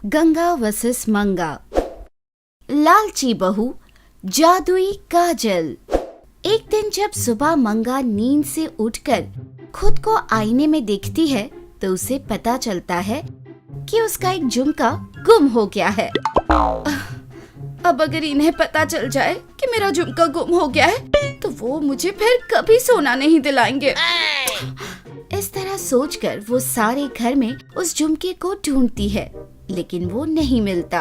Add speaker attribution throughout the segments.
Speaker 1: Ganga versus मंगा। लालची बहू, जादुई काजल। एक दिन जब सुबह मंगा नींद से उठकर खुद को आईने में देखती है तो उसे पता चलता है कि उसका एक झुमका गुम हो गया है। अब अगर इन्हें पता चल जाए कि मेरा झुमका गुम हो गया है तो वो मुझे फिर कभी सोना नहीं दिलाएंगे। इस तरह सोचकर वो सारे घर में उस झुमके को ढूंढती है, लेकिन वो नहीं मिलता।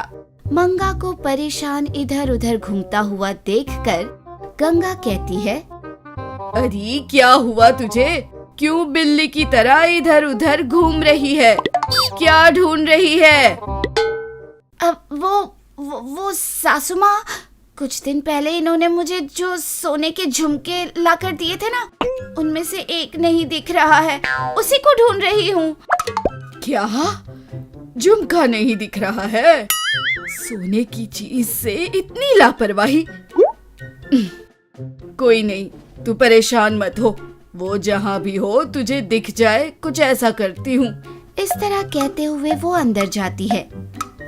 Speaker 1: मंगा को परेशान इधर उधर घूमता हुआ देखकर गंगा कहती है,
Speaker 2: अरे क्या हुआ तुझे? क्यों बिल्ली की तरह इधर उधर घूम रही है? क्या ढूंढ रही है?
Speaker 1: अब वो सासू माँ, कुछ दिन पहले इन्होंने मुझे जो सोने के झुमके लाकर दिए थे ना, उनमें से एक नहीं दिख रहा है, उसी को ढूंढ रही हूँ।
Speaker 2: क्या? झुमका नहीं दिख रहा है? सोने की चीज से इतनी लापरवाही? कोई नहीं, तू परेशान मत हो, वो जहाँ भी हो तुझे दिख जाए, कुछ ऐसा करती हूँ।
Speaker 1: इस तरह कहते हुए वो अंदर जाती है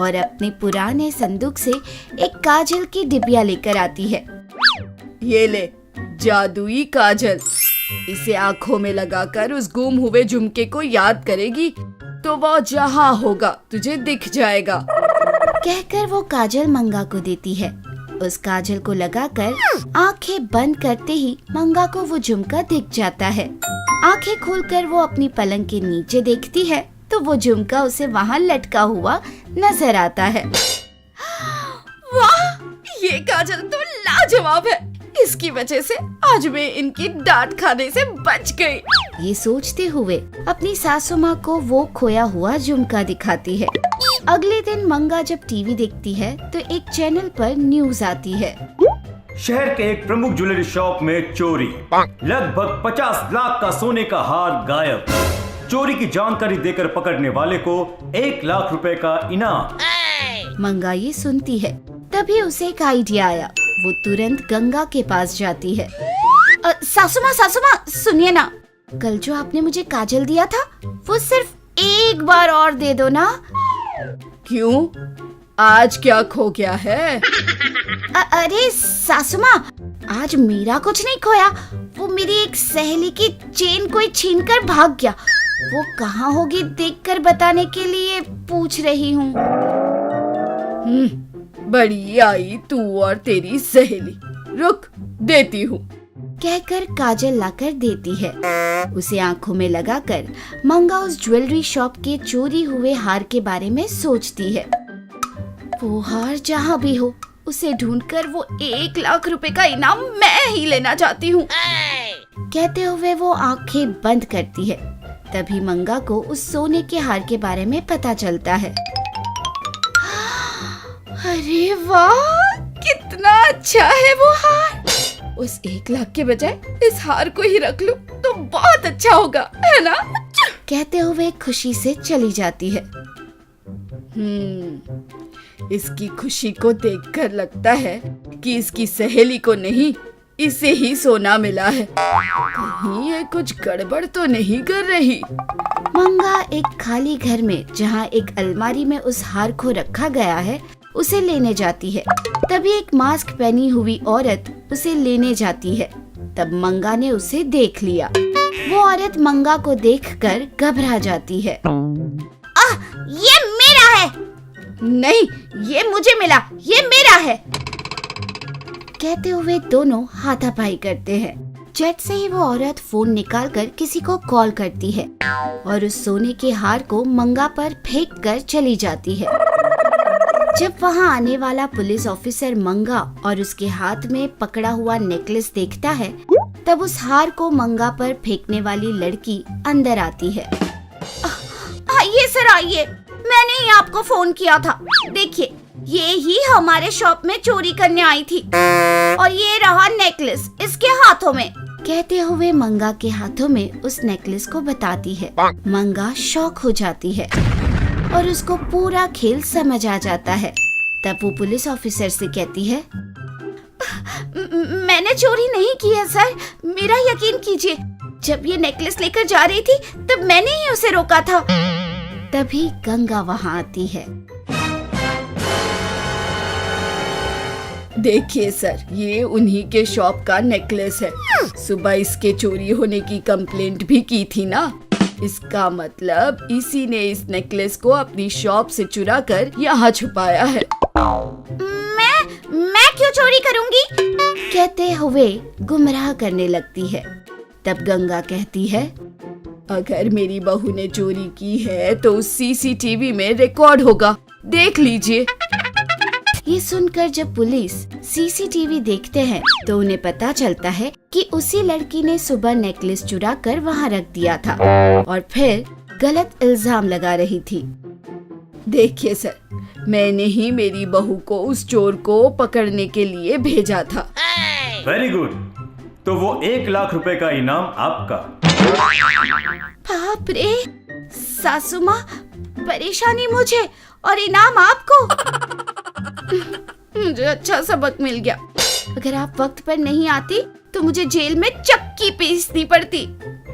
Speaker 1: और अपने पुराने संदूक से एक काजल की डिबिया लेकर आती है।
Speaker 2: ये ले, जादुई काजल। इसे आँखों में लगाकर उस गुम हुए झुमके को याद करेगी तो वो जहाँ होगा तुझे दिख जाएगा।
Speaker 1: कहकर वो काजल मंगा को देती है। उस काजल को लगाकर आंखें बंद करते ही मंगा को वो झुमका दिख जाता है। आंखें खोलकर वो अपनी पलंग के नीचे देखती है तो वो झुमका उसे वहाँ लटका हुआ नजर आता है।
Speaker 2: वाह, ये काजल तो लाजवाब है। इसकी वजह से आज मैं इनकी डांट खाने से बच गई।
Speaker 1: ये सोचते हुए अपनी सासू माँ को वो खोया हुआ झुमका दिखाती है। अगले दिन मंगा जब टीवी देखती है तो एक चैनल पर न्यूज आती है।
Speaker 3: शहर के एक प्रमुख ज्वेलरी शॉप में चोरी, लगभग 50 लाख का सोने का हार गायब। चोरी की जानकारी देकर पकड़ने वाले को 1 लाख रुपए का इनाम।
Speaker 1: मंगा ये सुनती है, तभी उसे एक आइडिया आया। वो तुरंत गंगा के पास जाती है। सासू माँ सुनिए ना, कल जो आपने मुझे काजल दिया था वो सिर्फ एक बार और दे दो ना।
Speaker 2: क्यों? आज क्या खो गया है?
Speaker 1: अरे सासू माँ, आज मेरा कुछ नहीं खोया, वो मेरी एक सहेली की चेन कोई छीनकर भाग गया। वो कहाँ होगी देखकर बताने के लिए पूछ रही हूँ।
Speaker 2: बड़ी आई तू और तेरी सहेली। रुक, देती हूँ।
Speaker 1: कहकर काजल लाकर देती है। उसे आंखों में लगाकर मंगा उस ज्वेलरी शॉप के चोरी हुए हार के बारे में सोचती है। वो हार जहाँ भी हो उसे ढूंढकर वो 1 लाख रुपए का इनाम मैं ही लेना चाहती हूँ। कहते हुए वो आंखें बंद करती है। तभी मंगा को उस सोने के हार के बारे में पता चलता है।
Speaker 2: अरे वाह, कितना अच्छा है वो हार। उस 1 लाख के बजाय इस हार को ही रख लूं तो बहुत अच्छा होगा, है ना?
Speaker 1: कहते हुए खुशी से चली जाती है।
Speaker 2: इसकी खुशी को देखकर लगता है कि इसकी सहेली को नहीं, इसे ही सोना मिला है। कहीं ये कुछ गड़बड़ तो नहीं कर रही?
Speaker 1: मंगा एक खाली घर में जहाँ एक अलमारी में उस हार को रखा गया है उसे लेने जाती है। तभी एक मास्क पहनी हुई औरत उसे लेने जाती है। तब मंगा ने उसे देख लिया। वो औरत मंगा को देखकर घबरा जाती है। ये मेरा है।
Speaker 2: नहीं, ये मुझे मिला, ये मेरा है।
Speaker 1: कहते हुए दोनों हाथापाई करते हैं। झट से ही वो औरत फोन निकालकर किसी को कॉल करती है और उस सोने के हार को मंगा पर फेंक कर चली जाती है। जब वहाँ आने वाला पुलिस ऑफिसर मंगा और उसके हाथ में पकड़ा हुआ नेकलेस देखता है तब उस हार को मंगा पर फेंकने वाली लड़की अंदर आती है। आइए सर आइए, मैंने ही आपको फोन किया था। देखिए, ये ही हमारे शॉप में चोरी करने आई थी और ये रहा नेकलेस इसके हाथों में। कहते हुए मंगा के हाथों में उस नेकलेस को बताती है। मंगा शॉक हो जाती है और उसको पूरा खेल समझ आ जाता है। तब वो पुलिस ऑफिसर से कहती है, मैंने चोरी नहीं की है सर, मेरा यकीन कीजिए। जब ये नेकलेस लेकर जा रही थी तब मैंने ही उसे रोका था। तभी गंगा वहाँ आती है।
Speaker 2: देखिए सर, ये उन्हीं के शॉप का नेकलेस है। सुबह इसके चोरी होने की कंप्लेंट भी की थी ना। इसका मतलब इसी ने इस नेकलेस को अपनी शॉप से चुरा कर यहाँ छुपाया है।
Speaker 1: मैं क्यों चोरी करूंगी? कहते हुए गुमराह करने लगती है। तब गंगा कहती है,
Speaker 2: अगर मेरी बहू ने चोरी की है तो उस सीसीटीवी में रिकॉर्ड होगा, देख लीजिए।
Speaker 1: ये सुनकर जब पुलिस सीसीटीवी देखते हैं तो उन्हें पता चलता है कि उसी लड़की ने सुबह नेकलेस चुरा कर वहाँ रख दिया था और फिर गलत इल्जाम लगा रही थी।
Speaker 2: देखिए सर, मैंने ही मेरी बहू को उस चोर को पकड़ने के लिए भेजा था।
Speaker 3: Very good. तो वो 1 लाख रुपए का इनाम आपका।
Speaker 1: बाप रे, सासू माँ, परेशानी मुझे और इनाम आपको। मुझे अच्छा सबक मिल गया। अगर आप वक्त पर नहीं आती तो मुझे जेल में चक्की पीसनी पड़ती।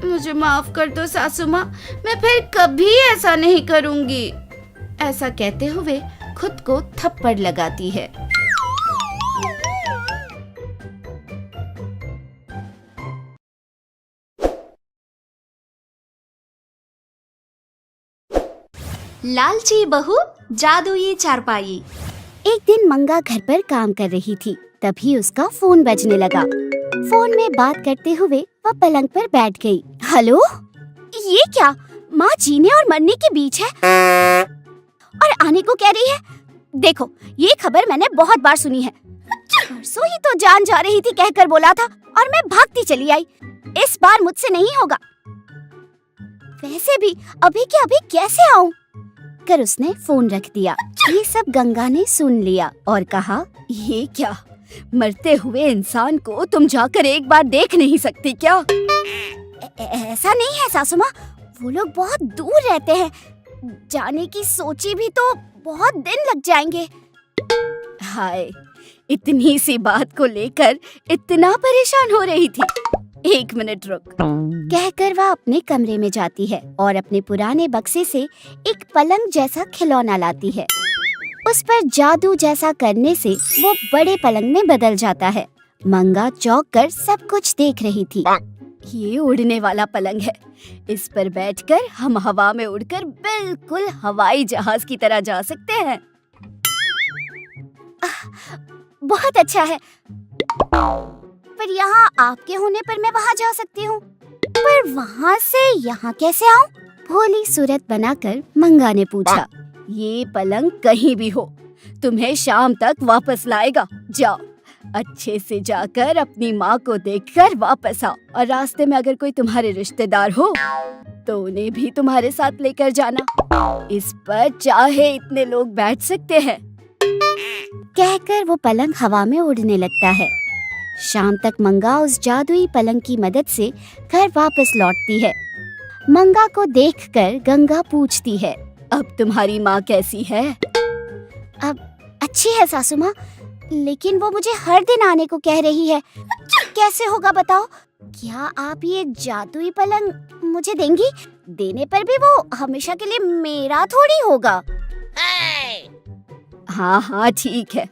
Speaker 1: मुझे माफ कर दो सासू माँ, मैं फिर कभी ऐसा नहीं करूँगी। ऐसा कहते हुए खुद को थप्पड़ लगाती है।
Speaker 4: लालची बहू जादुई चारपाई।
Speaker 1: एक दिन मंगा घर पर काम कर रही थी, तभी उसका फोन बजने लगा। फोन में बात करते हुए वह पलंग पर बैठ गई। हेलो, ये क्या? माँ जीने और मरने के बीच है और आने को कह रही है। देखो, ये खबर मैंने बहुत बार सुनी है। परसों ही तो जान जा रही थी कहकर बोला था और मैं भागती चली आई। इस बार मुझसे नहीं होगा। वैसे भी अभी के अभी कैसे आऊं? कर उसने फोन रख दिया। ये सब गंगा ने सुन लिया और कहा,
Speaker 2: ये क्या, मरते हुए इंसान को तुम जाकर एक बार देख नहीं सकती क्या?
Speaker 1: ऐसा नहीं है सासू माँ, वो लोग बहुत दूर रहते हैं। जाने की सोची भी तो बहुत दिन लग जाएंगे।
Speaker 2: हाय, इतनी सी बात को लेकर इतना परेशान हो रही थी। 1 मिनट रुक।
Speaker 1: कहकर वह अपने कमरे में जाती है और अपने पुराने बक्से से एक पलंग जैसा खिलौना लाती है। उस पर जादू जैसा करने से वो बड़े पलंग में बदल जाता है। मंगा चौंक कर सब कुछ देख रही थी।
Speaker 2: ये उड़ने वाला पलंग है। इस पर बैठकर हम हवा में उड़कर बिल्कुल हवाई जहाज की तरह जा सकते हैं।
Speaker 1: बहुत अच्छा है, पर यहाँ आपके होने पर मैं वहाँ जा सकती हूँ, पर वहाँ से यहाँ कैसे आऊँ? भोली सूरत बनाकर मंगा ने पूछा।
Speaker 2: ये पलंग कहीं भी हो, तुम्हें शाम तक वापस लाएगा। जाओ, अच्छे से जाकर अपनी माँ को देखकर वापस आओ और रास्ते में अगर कोई तुम्हारे रिश्तेदार हो तो उन्हें भी तुम्हारे साथ लेकर जाना। इस पर चाहे इतने लोग बैठ सकते हैं।
Speaker 1: कहकर वो पलंग हवा में उड़ने लगता है। शाम तक मंगा उस जादुई पलंग की मदद से घर वापस लौटती है। मंगा को देखकर गंगा पूछती है,
Speaker 2: अब तुम्हारी माँ कैसी है?
Speaker 1: अब अच्छी है सासू माँ, लेकिन वो मुझे हर दिन आने को कह रही है। कैसे होगा बताओ? क्या आप ये जादुई पलंग मुझे देंगी? देने पर भी वो हमेशा के लिए मेरा थोड़ी होगा।
Speaker 2: हाँ हाँ ठीक है,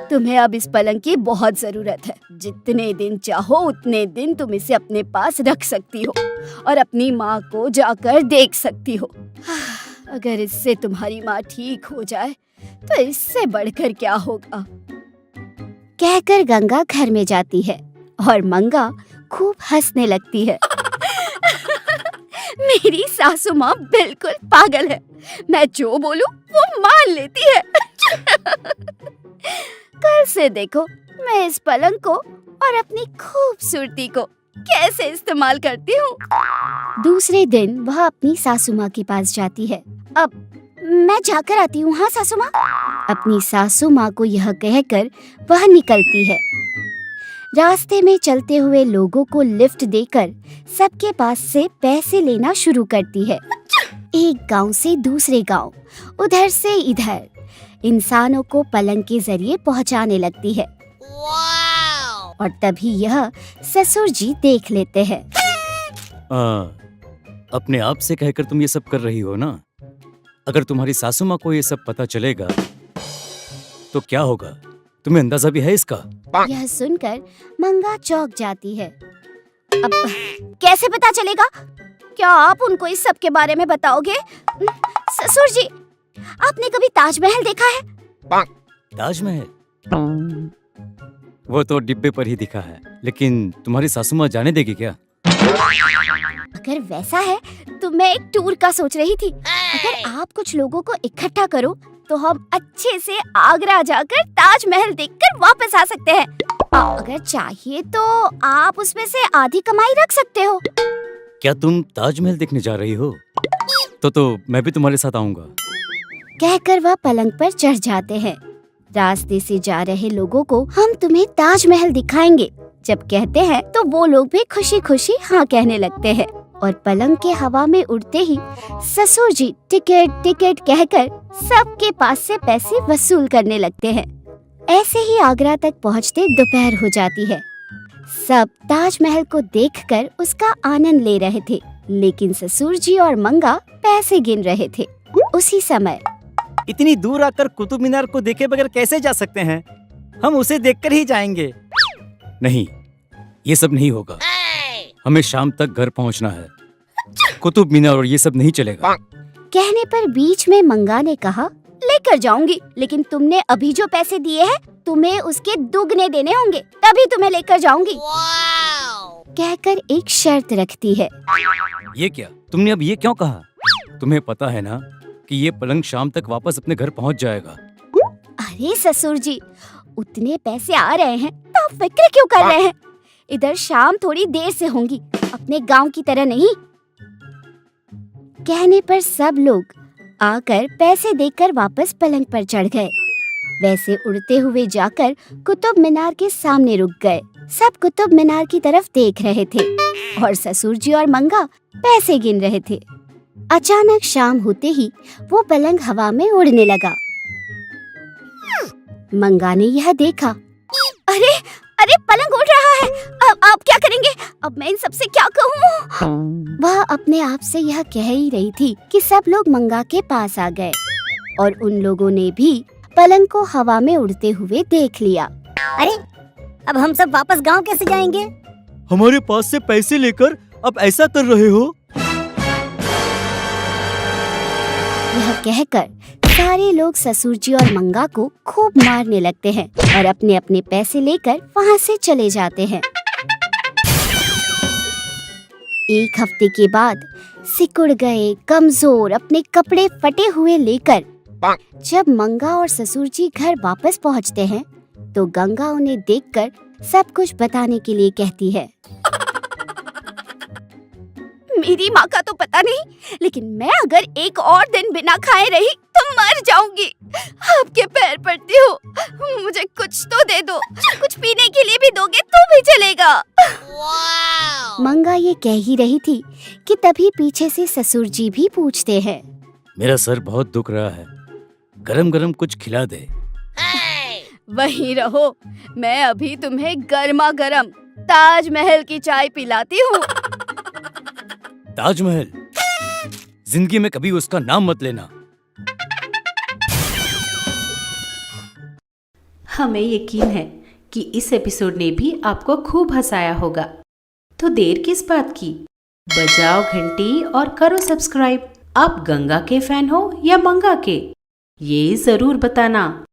Speaker 2: तुम्हें अब इस पलंग की बहुत जरूरत है। जितने दिन चाहो उतने दिन तुम इसे अपने पास रख सकती हो और अपनी माँ को जाकर देख सकती हो। अगर इससे तुम्हारी माँ ठीक हो जाए तो इससे बढ़कर क्या होगा?
Speaker 1: कहकर गंगा घर में जाती है और मंगा खूब हंसने लगती है।
Speaker 2: मेरी सासू माँ बिल्कुल पागल है, मैं जो बोलूं वो मान लेती है। कल से देखो मैं इस पलंग को और अपनी खूबसूरती को कैसे इस्तेमाल करती हूँ।
Speaker 1: दूसरे दिन वह अपनी सासू माँ के पास जाती है। अब मैं जाकर आती हूँ। हाँ सासू माँ। अपनी सासू माँ को यह कहकर वह निकलती है। रास्ते में चलते हुए लोगों को लिफ्ट देकर सबके पास से पैसे लेना शुरू करती है। एक गांव से दूसरे गांव, उधर से इधर इंसानों को पलंग के जरिए पहुंचाने लगती है। और तभी यह ससुर जी देख लेते हैं।
Speaker 5: अपने आप से कहकर तुम ये सब कर रही हो ना? अगर तुम्हारी सासू माँ को ये सब पता चलेगा तो क्या होगा? तुम्हें अंदाजा भी है इसका?
Speaker 2: यह सुनकर मंगा चौंक जाती है। अब कैसे पता चलेगा? क्या आप उनको इस सब के बारे में बताओगे? ससुर जी, आपने कभी ताजमहल देखा है?
Speaker 5: ताजमहल? वो तो डिब्बे पर ही दिखा है, लेकिन तुम्हारी सासू माँ जाने देगी क्या?
Speaker 2: अगर वैसा है तो मैं एक टूर का सोच रही थी। अगर आप कुछ लोगों को इकट्ठा करो तो हम अच्छे से आगरा जाकर ताजमहल देखकर वापस आ सकते हैं। अगर चाहिए तो आप उसमें से आधी कमाई रख सकते हो।
Speaker 5: क्या तुम ताजमहल देखने जा रही हो? तो मैं भी तुम्हारे साथ आऊंगा।
Speaker 2: कहकर वह पलंग पर चढ़ जाते हैं। रास्ते से जा रहे लोगों को हम तुम्हें ताजमहल दिखाएंगे जब कहते हैं तो वो लोग भी खुशी खुशी हाँ कहने लगते हैं और पलंग के हवा में उड़ते ही ससुर जी टिकट टिकट कहकर सबके पास से पैसे वसूल करने लगते हैं। ऐसे ही आगरा तक पहुँचते दोपहर हो जाती है। सब ताजमहल को देखकर उसका आनंद ले रहे थे, लेकिन ससुर जी और मंगा पैसे गिन रहे थे। उसी समय
Speaker 6: इतनी दूर आकर कुतुब मीनार को देखे बगैर कैसे जा सकते हैं? हम उसे देखकर ही जाएंगे।
Speaker 5: नहीं, ये सब नहीं होगा। हमें शाम तक घर पहुंचना है। कुतुब मीनार और ये सब नहीं चलेगा।
Speaker 2: कहने पर बीच में मंगा ने कहा, लेकर जाऊंगी, लेकिन तुमने अभी जो पैसे दिए हैं तुम्हें उसके दुगने देने होंगे, तभी तुम्हें लेकर जाऊंगी। कहकर एक शर्त रखती है।
Speaker 5: ये क्या? तुमने अब ये क्यों कहा? तुम्हें पता है ना कि ये पलंग शाम तक वापस अपने घर पहुंच जाएगा।
Speaker 2: अरे ससुर जी, उतने पैसे आ रहे हैं तो आप फिक्र क्यों कर रहे हैं? इधर शाम थोड़ी देर से होंगी, अपने गांव की तरह नहीं। कहने पर सब लोग आकर पैसे देकर वापस पलंग पर चढ़ गए। वैसे उड़ते हुए जाकर कुतुब मीनार के सामने रुक गए। सब कुतुब मीनार की तरफ देख रहे थे और ससुर जी और मंगा पैसे गिन रहे थे। अचानक शाम होते ही वो पलंग हवा में उड़ने लगा। मंगा ने यह देखा। अरे अरे, पलंग उड़ रहा है। अब आप क्या करेंगे? अब मैं इन सबसे क्या कहूँ? वह अपने आप से यह कह ही रही थी कि सब लोग मंगा के पास आ गए और उन लोगों ने भी पलंग को हवा में उड़ते हुए देख लिया।
Speaker 7: अरे, अब हम सब वापस गांव कैसे जाएंगे?
Speaker 6: हमारे पास से पैसे लेकर अब ऐसा कर रहे हो?
Speaker 2: यह कहकर सारे लोग ससुर जी और मंगा को खूब मारने लगते हैं और अपने अपने पैसे लेकर वहाँ से चले जाते हैं। एक हफ्ते के बाद सिकुड़ गए, कमजोर, अपने कपड़े फटे हुए लेकर जब मंगा और ससुर जी घर वापस पहुँचते हैं तो गंगा उन्हें देखकर सब कुछ बताने के लिए कहती है। मेरी माँ का तो पता नहीं, लेकिन मैं अगर एक और दिन बिना खाए रही तो मर जाऊंगी। आपके पैर पड़ती हो, मुझे कुछ तो दे दो, कुछ पीने के लिए भी दोगे तो भी चलेगा। मंगा ये कह ही रही थी कि तभी पीछे से ससुर जी भी पूछते हैं।
Speaker 5: मेरा सर बहुत दुख रहा है, गरम गरम कुछ खिला दे।
Speaker 2: वहीं रहो, मैं अभी तुम्हें गर्मा गर्म ताजमहल की चाय पिलाती हूँ।
Speaker 5: ताजमहल? जिंदगी में कभी उसका नाम मत लेना।
Speaker 8: हमें यकीन है कि इस एपिसोड ने भी आपको खूब हंसाया होगा। तो देर किस बात की, बजाओ घंटी और करो सब्सक्राइब। आप गंगा के फैन हो या मंगा के, ये जरूर बताना।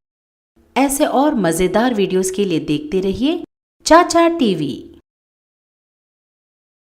Speaker 8: ऐसे और मजेदार वीडियोस के लिए देखते रहिए चाचा टीवी।